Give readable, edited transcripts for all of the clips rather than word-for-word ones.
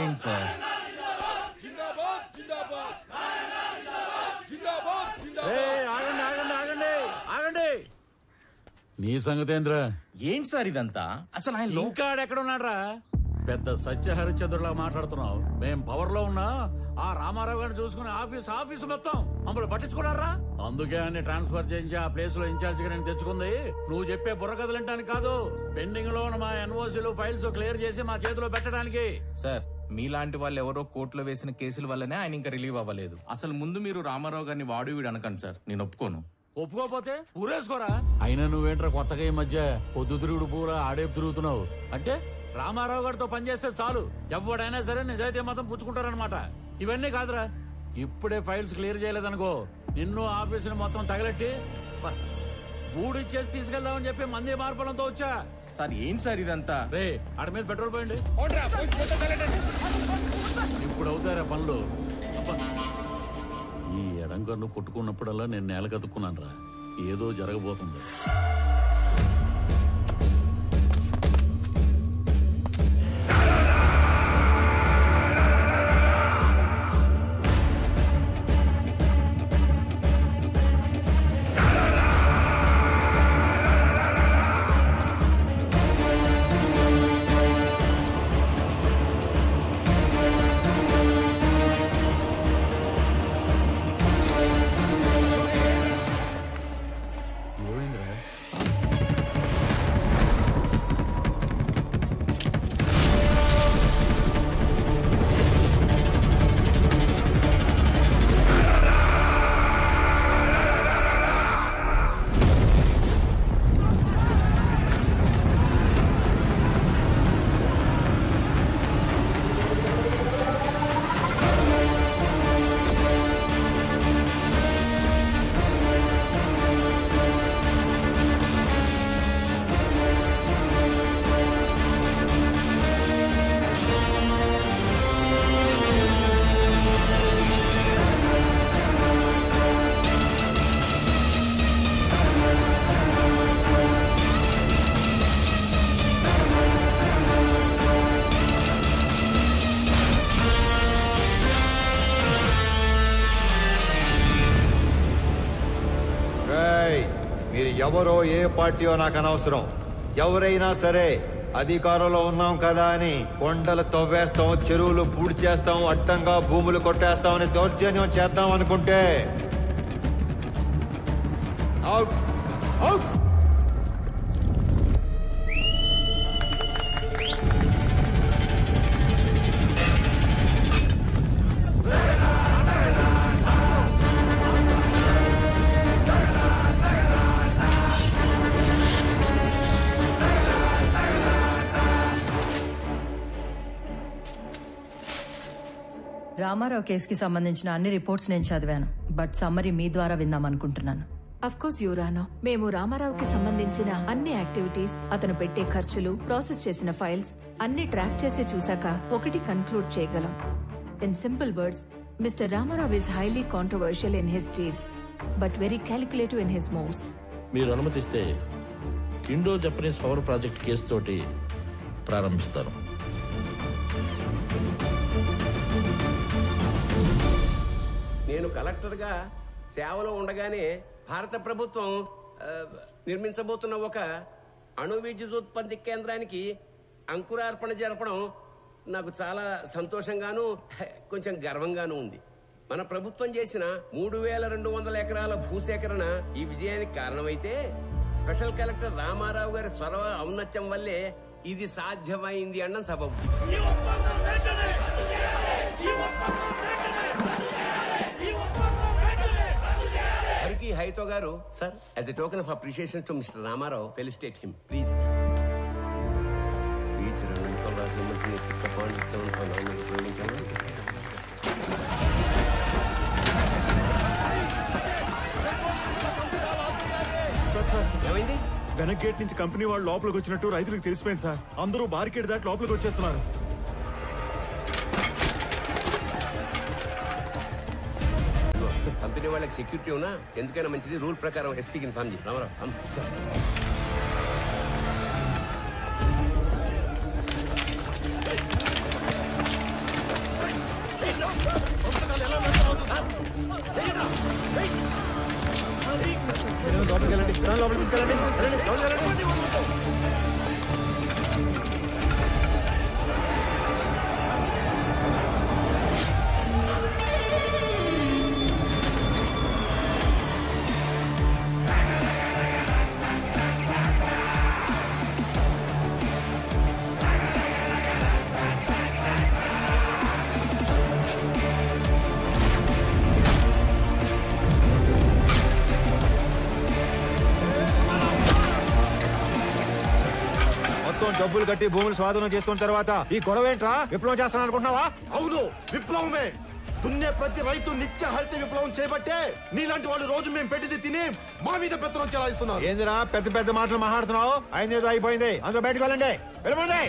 ఏంటి సార్? ఆగండి. నీ సంగతేంద్ర? ఏంటి సార్ ఇదంతా? అసలు ఆయన ఇంకా ఎక్కడ ఉన్నాడ్రా? పెద్ద సత్య హరిశ్చంద్రులా మాట్లాడుతున్నావు. మేం పవర్ లో ఉన్నా ఆ రామారావు గారిని చూసుకుని ఆఫీసు మొత్తం మమ్మల్ని పట్టించుకున్నారా? అందుకే అన్ని ట్రాన్స్ఫర్ చేయించి ఆ ప్లేస్ లో ఇన్ఛార్జ్ గా నేను తెచ్చుకుంది. నువ్వు చెప్పే బుర్ర కదలంటానికి కాదు, పెండింగ్ లో ఉన్న మా ఎన్ఓసీలు ఫైల్స్ క్లియర్ చేసి మా చేతిలో పెట్టడానికి. సార్, మీలాంటి వాళ్ళు ఎవరో కోర్టులో వేసిన కేసుల వల్లనే ఆయన ఇంకా రిలీవ్ అవ్వలేదు. అసలు ముందు మీరు రామారావు గారిని వాడు వీడు అనకండి సార్, నేను ఒప్పుకోను. ఒప్పుకోపోతే ఊరేసుకోరా. అయినా నువ్వేంట్రా కొత్తగా ఈ మధ్య పొద్దుతిరుగుడు పూల ఆడేపు తిరుగుతున్నావు? అంటే రామారావు గారితో పనిచేస్తే చాలు ఎవడైనా సరే నిజాయితీ మాత్రం పుచ్చుకుంటారనమాట. ఇవన్నీ కాదురా, ఇప్పుడే ఫైల్స్ క్లియర్ చేయలేదనుకో నిన్ను ఆఫీసుని మొత్తం తగలెట్టి బూడిచ్చేసి తీసుకెళ్దామని చెప్పి మంది మార్పులంతో వచ్చా. సార్ ఏంటి సార్ ఇదంతా? రే ఆడ మీద పెట్రోల్ పోయండి. ఇప్పుడు అవుతారా పనులు? ఈ ఎడంకన్ను కొట్టుకున్నప్పుడల్లా నేను నేల కతుక్కున్నాను రా, ఏదో జరగబోతుంది. మీరు ఎవరో ఏ పార్టీయో నాకు అనవసరం. ఎవరైనా సరే అధికారంలో ఉన్నాం కదా అని కొండలు తవ్వేస్తాం, చెరువులు పూడి చేస్తాం, అడ్డంగా భూములు కొట్టేస్తామని దౌర్జన్యం చేద్దాం అనుకుంటే అవుట్ అవుట్. రామారావు కేసుకి సంబంధించిన అన్ని రిపోర్ట్స్ నేను చదివాను, బట్ సమ్మరీ మీ ద్వారా విందాం అనుకుంటున్నాను. అఫ్కోర్స్ యువరానో, మేము రామారావుకి సంబంధించిన అన్ని యాక్టివిటీస్, అతను పెట్టే ఖర్చులు, ప్రాసెస్ చేసిన ఫైల్స్ అన్ని ట్రాక్ చేసి చూశాక ఒకటి కన్క్లూడ్ చేయగలం. In simple words, mister Ramarao is highly controversial in his deeds but very calculative in his moves. మీరు అనుమతిస్తే Indo Japanese power project case తోటి ప్రారంభిస్తాను. నేను కలెక్టర్గా సేవలో ఉండగానే భారత ప్రభుత్వం నిర్మించబోతున్న ఒక అణు విద్యుదుత్పత్తి కేంద్రానికి అంకురార్పణ జరపడం నాకు చాలా సంతోషంగాను కొంచెం గర్వంగాను ఉంది. మన ప్రభుత్వం చేసిన 3200 ఎకరాల భూసేకరణ ఈ విజయానికి కారణమైతే స్పెషల్ కలెక్టర్ రామారావు గారి చొరవ ఔన్నత్యం వల్లే ఇది సాధ్యమైంది అన్న సబబు. హరికి హైతో గారు sir, as a token of appreciation to mister Ramarao, felicitate him please. ఏమైంది? వెనక్ గేట్ నుంచి కంపెనీ వాళ్ళు లోపలికి వచ్చినట్టు రైతులకు తెలిసిపోయింది సార్. అందరూ బార్కెట్ దాటి లోపలికి వచ్చేస్తున్నారు. కంపెనీ వాళ్ళకి సెక్యూరిటీ ఉన్నా ఎందుకైనా మంచిది, రూల్ ప్రకారం ఎస్పీకి ఇన్ఫార్మ్ చేయి. రామారావు లోపలికి వెళ్ళండి, లోపలికి తీసుకెళ్ళండి. డబ్బులు కట్టి భూములు స్వాధీనం చేసుకున్న తర్వాత ఈ గొడవ ఏంట్రా? విప్లవం చేస్తాను అనుకుంటున్నావా? అవును, విప్లవమే. దున్నే ప్రతి రైతు నిత్య హరిత విప్లవం చేపట్టే నీలాంటి వాళ్ళు రోజు మేము పెట్టింది తిని మా మీద పెత్తనం చెలాయిస్తున్నారు. ఏందిరా పెద్ద పెద్ద మాటలు మాట్లాడుతున్నావు? అయిందేదో అయిపోయింది, అందరూ బయటకు వెళ్ళండి. వెళ్ళండి.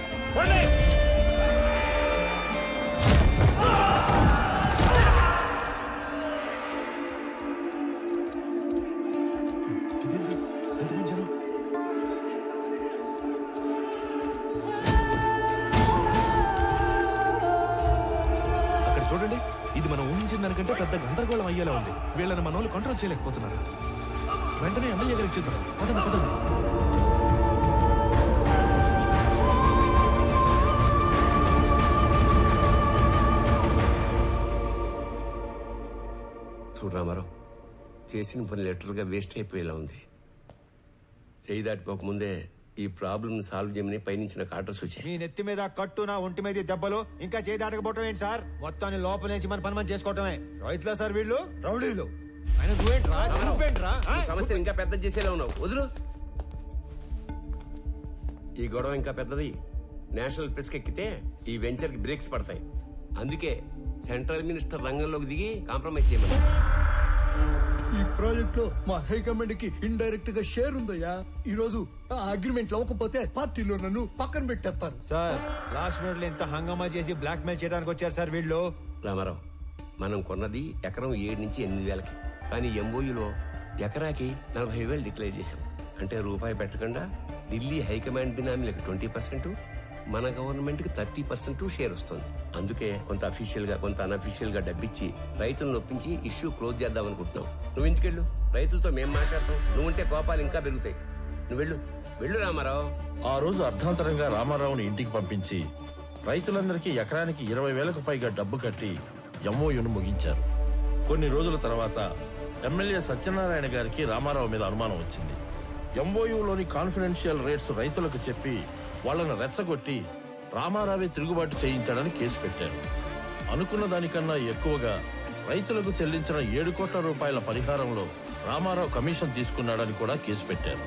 చూడండి, ఇది మనం ఊహించిన దానికంటే పెద్ద గందరగోళం అయ్యేలా ఉంది. వీళ్ళని మన వాళ్ళు కంట్రోల్ చేయలేకపోతున్నారు. వెంటనే ఎమ్మెల్యే గారికి చెప్తారు. పదండి పదండి. చూడు రామారావు, చేసిన పని లెటర్గా వేస్ట్ అయిపోయేలా ఉంది. చేయి దాటిపోకముందే ఈ ప్రాబ్లం సాల్వ్ చేయమని పైనుంచి నాకు ఆర్డర్స్ వచ్చాయి. మీ నెత్తి మీద కట్టు, నా ఒంటి మీద దెబ్బలు, ఇంకా చేయి దాటకపోవటం ఏంటి సార్? మొత్తాన్ని లోపల నుంచి మన పని మనం చేసుకోవటమే. రైతులా సార్ వీళ్ళు? రౌడీలు. ఆయన నువ్వేంట్రా? సమస్య ఇంకా పెద్ద చేసేలా ఉన్నావు. వదులు. ఈ గొడవ ఇంకా పెద్దది. నేషనల్ ప్రెస్ ఎక్కితే ఈ వెంచర్ కి బ్రేక్స్ పడతాయి. అందుకే సెంట్రల్ మినిస్టర్ రంగంలోకి దిగి కాంప్రమైజ్ చేయమని. ఈ ప్రాజెక్ట్ లో మా హైకమాండ్ కి ఇండైరెక్ట్ గా షేర్ ఉందయ్యా. ఈ రోజు ఆ అగ్రిమెంట్ అవ్వకపోతే పార్టీలో నన్ను పక్కన పెట్టేస్తారు. సార్ లాస్ట్ మినిట్ లో ఇంత హంగామా చేసి బ్లాక్ మెయిల్ చేయడానికి వచ్చారు సార్ వీళ్ళు. రామారావు, మనం కొన్నది ఎకరం 7 నుంచి 8 వేలకి. కానీ ఎంఓయూలో ఎకరాకి 40,000 డిక్లేర్ చేశాం. అంటే రూపాయి పెట్టకుండా ఢిల్లీ హైకమాండ్ బినామీలకు 20%, మన గవర్నమెంట్ కి 30% షేర్ వస్తుంది. అందుకే కొంత అఫీషియల్ గా కొంత అన్అఫీషియల్ గా డబ్బిచ్చి రైతులను ఒప్పించి ఇష్యూ క్లోజ్ చేద్దాం అనుకుంటున్నాం. నువ్వు ఇంటికెళ్ళు, రైతులతో మేం మాట్లాడతాం. నువ్వుంటే కోపాలు ఇంకా పెరుగుతాయి. నువ్వు వెళ్ళు రామారావు. ఆ రోజు అర్ధాంతరంగా రామారావుని ఇంటికి పంపించి రైతులందరికీ ఎకరానికి 20,000కు పైగా డబ్బు కట్టి ఎంఓయూను ముగించారు. కొన్ని రోజుల తర్వాత ఎమ్మెల్యే సత్యనారాయణ గారికి రామారావు మీద అనుమానం వచ్చింది. ఎంఓయూలోని కాన్ఫిడెన్షియల్ రేట్స్ రైతులకు చెప్పి వాళ్లను రెచ్చగొట్టి రామారావే తిరుగుబాటు చేయించాడని కేసు పెట్టారు. అనుకున్న దానికన్నా ఎక్కువగా రైతులకు చెల్లించిన 7 కోట్ల రూపాయల పరిహారంలో రామారావు కమిషన్ తీసుకున్నాడని కూడా కేసు పెట్టారు.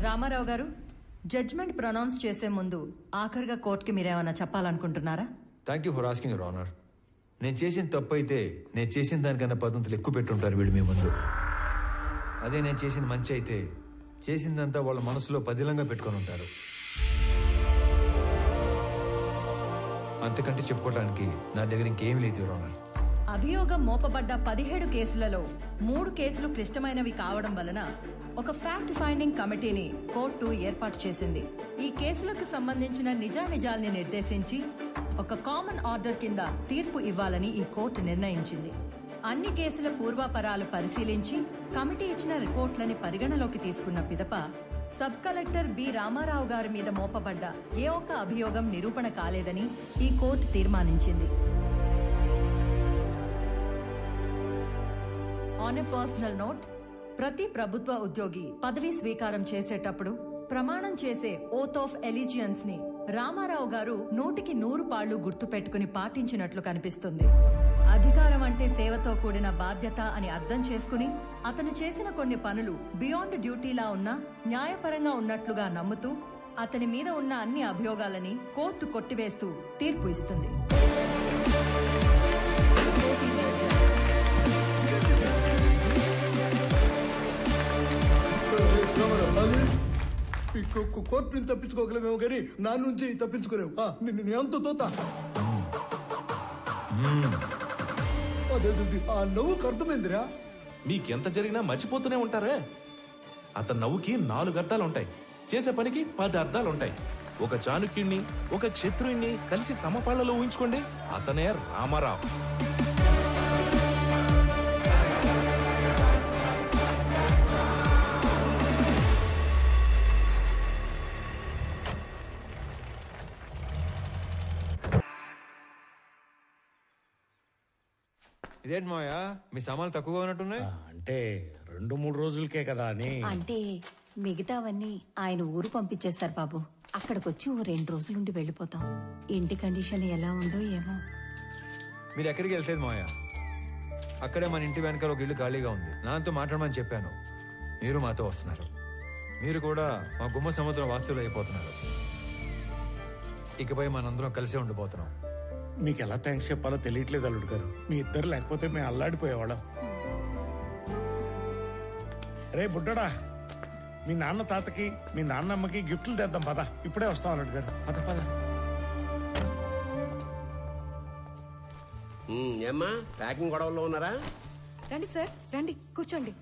రామారావు గారు, జడ్జ్మెంట్ ప్రొనౌన్స్ చేసే ముందు ఆఖరిగా కోర్టుకి మీరేమన్నా చెప్పాలనుకుంటున్నారా? Thank you for asking your honour. నేను చేసిన తప్పు అయితే నేను చేసిన దానికన్నా 10 ఎక్కువ పెట్టుంటారు వీళ్ళు మీ ముందు. అదే నేను చేసిన మంచి అయితే చేసిందంతా వాళ్ళ మనసులో పదిలంగా పెట్టుకొని ఉంటారు. అంతకంటే చెప్పుకోవడానికి నా దగ్గర ఇంకేం లేదు యువర్ ఆనర్. అభియోగం మోపబడ్డ 17 కేసులలో 3 కేసులు క్లిష్టమైనవి కావడం వలన ఒక ఫ్యాక్ట్ ఫైండింగ్ కమిటీని కోర్టు ఏర్పాటు చేసింది. ఈ కేసులకు సంబంధించిన నిజానిజాల్ని నిర్దేశించి ఒక కామన్ ఆర్డర్ కింద తీర్పు ఇవ్వాలని ఈ కోర్టు నిర్ణయించింది. అన్ని కేసుల పూర్వాపరాలు పరిశీలించి కమిటీ ఇచ్చిన రిపోర్ట్లని పరిగణలోకి తీసుకున్న పిదప సబ్ కలెక్టర్ బి రామారావు గారి మీద మోపబడ్డ ఏ ఒక్క అభియోగం నిరూపణ కాలేదని ఈ కోర్టు తీర్మానించింది. ఆన్ ఎ పర్సనల్ నోట్, ప్రతి ప్రభుత్వ ఉద్యోగి పదవీ స్వీకారం చేసేటప్పుడు ప్రమాణం చేసే ఓత్ ఆఫ్ ఎలిజియన్స్ ని రామారావు గారు 100కి 100 పాళ్లు గుర్తు పెట్టుకుని పాటించినట్లు కనిపిస్తుంది. అధికారం అంటే సేవతో కూడిన బాధ్యత అని అర్థం చేసుకుని అతను చేసిన కొన్ని పనులు బియాండ్ డ్యూటీలా ఉన్నా న్యాయపరంగా ఉన్నట్లుగా నమ్ముతూ అతని మీద ఉన్న అన్ని అభియోగాలని కోర్టు కొట్టివేస్తూ తీర్పు ఇస్తుంది. కోర్టు నుంచి తప్పించుకోగలమేమో కానీ నా నుంచి తప్పించుకోలేవు. నేను ఎంత తోత ఆ నవ్వుకు అర్థమైందిరా. మీకెంత జరిగినా మర్చిపోతూనే ఉంటారే. అతని నవ్వుకి 4 అర్థాలు ఉంటాయి, చేసే పనికి 10 అర్థాలు ఉంటాయి. ఒక చాణుక్యుణ్ణి ఒక క్షత్రుణ్ణి కలిసి సమపాళ్లలో ఊహించుకోండి, అతనే రామారావు. ఇదేంటి మావయ్య, మీ సామాన్లు తక్కువగా ఉన్నట్టున్నాయి? అంటే 2-3 రోజులకే కదా అని. అంటే మిగతావన్నీ ఆయన ఊరు పంపించేస్తారు బాబు. అక్కడికొచ్చి 2 రోజులుండి వెళ్ళిపోతాం. ఇంటి కండిషన్ ఎలా ఉందో ఏమో. మీరు ఎక్కడికి వెళ్తలేదు మావయ్య, అక్కడే మన ఇంటి వెనకాల ఒక ఇల్లు ఖాళీగా ఉంది. నాతో మాట్లాడమని చెప్పాను, మీరు మాతో వస్తున్నారు. మీరు కూడా మా గుమ్మ సముద్రం వాస్తువులు అయిపోతున్నారు. ఇకపై మనందరం కలిసే ఉండిపోతున్నాం. మీకు ఎలా థ్యాంక్స్ చెప్పాలో తెలియట్లేదు అల్లుడు గారు. మీ ఇద్దరు లేకపోతే మేము అల్లాడిపోయేవాళ్ళం. రే బుడ్డడా, మీ నాన్న తాతకి మీ నాన్నమ్మకి గిఫ్ట్లు తెద్దాం పద. ఇప్పుడే వస్తాం అల్లుడు గారు, పద పద. ఏమ్మా ప్యాకింగ్ గొడవల్లో ఉన్నారా? రండి సార్, రండి కూర్చోండి.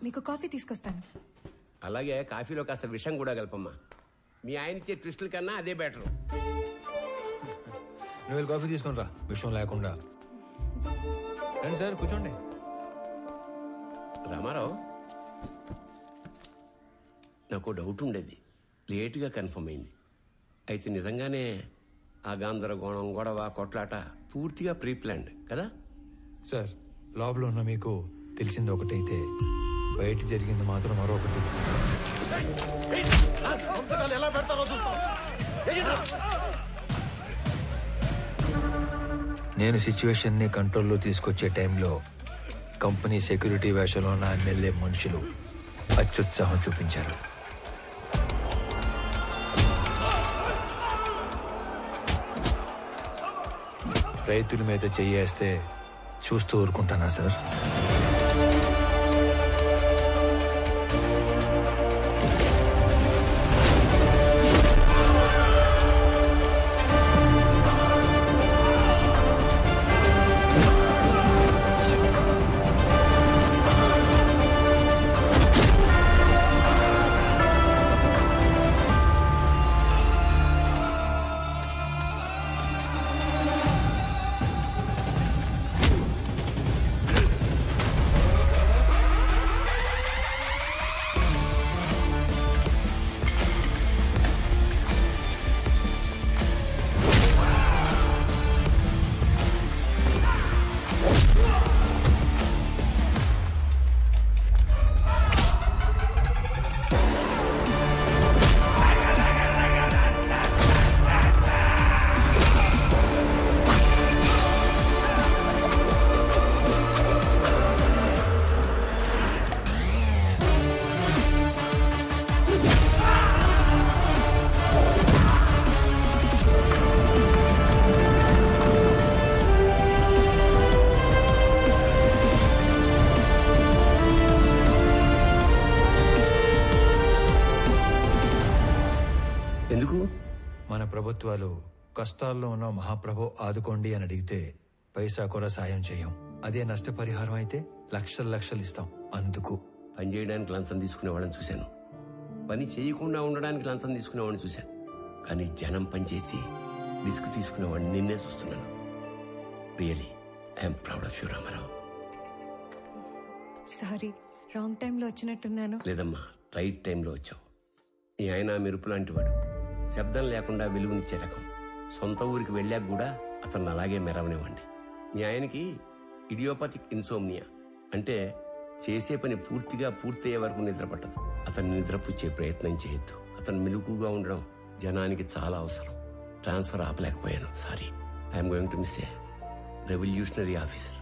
మీకు కాఫీ తీసుకొస్తాను. అలాగే కాఫీలో కాస్త విషం కూడా కలపమ్మా. మీ ఆయన ఇచ్చే ట్విస్టుల కన్నా అదే బెటర్. నువ్వు కాఫీ తీసుకుని రా, విషయం లేకుండా. రండి సార్, కూర్చోండి. రామారావు, నాకు డౌట్ ఉండేది, లేటుగా కన్ఫర్మ్ అయింది. అయితే నిజంగానే ఆ గందరగోళం, గొడవ, కొట్లాట పూర్తిగా ప్రీ ప్లాన్డ్ కదా? సార్, లోపల ఉన్న మీకు తెలిసింది ఒకటైతే బయట జరిగింది మాత్రం మరొకటి. ఎలా పెడతారో చూస్తాం. నేను సిచ్యువేషన్ ని కంట్రోల్లో తీసుకొచ్చే టైంలో కంపెనీ సెక్యూరిటీ వేషంలో ఉన్న ఎమ్మెల్యే మనుషులు అత్యుత్సాహం చూపించారు. రైతుల మీద చెయ్యేస్తే చూస్తూ ఊరుకుంటానా సార్? మన ప్రభుత్వాలు కష్టాల్లో ఉన్న మహాప్రభు ఆదుకోండి అని అడిగితే పైసా కూడా సాయం చేయం. అదే నష్టపరిహారం అయితే లక్షలు ఇస్తాం. అందుకు పని చేయడానికి లంచం తీసుకునేవాళ్ళని చూశాను, పని చేయకుండా ఉండడానికి లంచం తీసుకునేవాడిని చూశాను. కానీ జనం పనిచేసి రిస్క్ తీసుకునేవాడిని నిన్నే చూస్తున్నాను. Really I'm proud of you Ramarao. Sorry, wrong టైంలో వచ్చినట్టున్నాను. లేదమ్మా, రైట్ టైంలో వచ్చావు. ఈ ఆయన మెరుపు లాంటి వాడు, శబ్దం లేకుండా వెలుగునిచ్చే రకం. సొంత ఊరికి వెళ్ళాక కూడా అతన్ని అలాగే మెరవనివ్వండి. మీ ఆయనకి ఇడియోపతిక్ ఇన్సోమ్నియా, అంటే చేసే పని పూర్తిగా పూర్తయ్యే వరకు నిద్ర పట్టదు. అతన్ని నిద్రపుచ్చే ప్రయత్నం చేయొద్దు. అతను మెలుగుగా ఉండడం జనానికి చాలా అవసరం. ట్రాన్స్ఫర్ ఆపలేకపోయాను, sorry. I'm going to miss a revolutionary officer.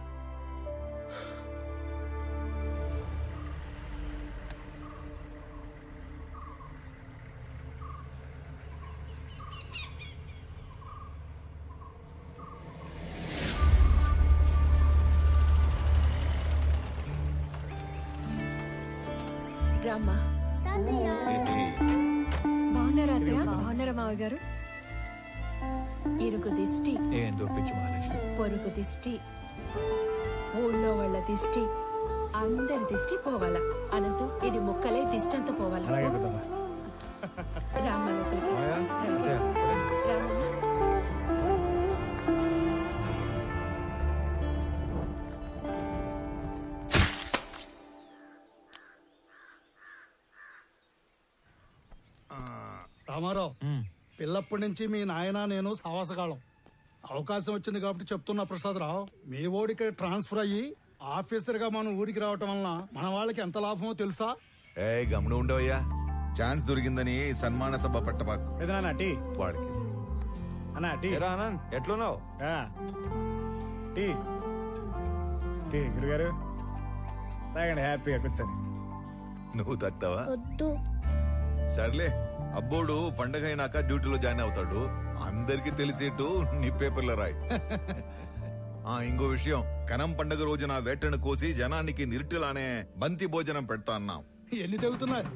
రామ్మా, బాగున్నారా మావయ్య గారు? ఇరుగు దిష్టి, ఏం దొప్పించు మహాలక్ష్మి. పొరుగు దిష్టి, ఊళ్ళో వాళ్ళ దిష్టి, అందరి దిష్టి పోవాలా. అనంతం ఇది ముక్కలే దిష్టి అంతా పోవాలా. రామ్మ లోపలికి రామన్న. రామారావు, పిల్లప్పటి నుంచి మీ నాయన నేను సావాసగాళం. అవకాశం వచ్చింది కాబట్టి చెప్తున్నా ప్రసాదరావు, మీ ఓడికి ట్రాన్స్ఫర్ అయ్యి ఆఫీసర్ గా మనం ఊరికి రావటం వలన మన వాళ్ళకి ఎంత లాభమో తెలుసా? ఏ గమను ఉండవయ్యా, ఛాన్స్ దొరికిందని సన్మాన సభ పెట్టబాకు. వాడికి ఆనంద్ ఎట్లున్నావు? గురుగారు తాగండి, హ్యాపీగా కూర్చొని. నువ్వు తాగుతావా? సర్లే, అబ్బోడు పండగ అయినాక డ్యూటీలో జాయిన్ అవుతాడు. అందరికి తెలిసేట్టు నీ పేపర్లో రాయి. ఇంకో విషయం, కనం పండగ రోజున వేటను కోసి జనానికి నిరుటిలానే బంతి భోజనం పెడతా అన్నాం. ఎన్ని తెగుతున్నాయి?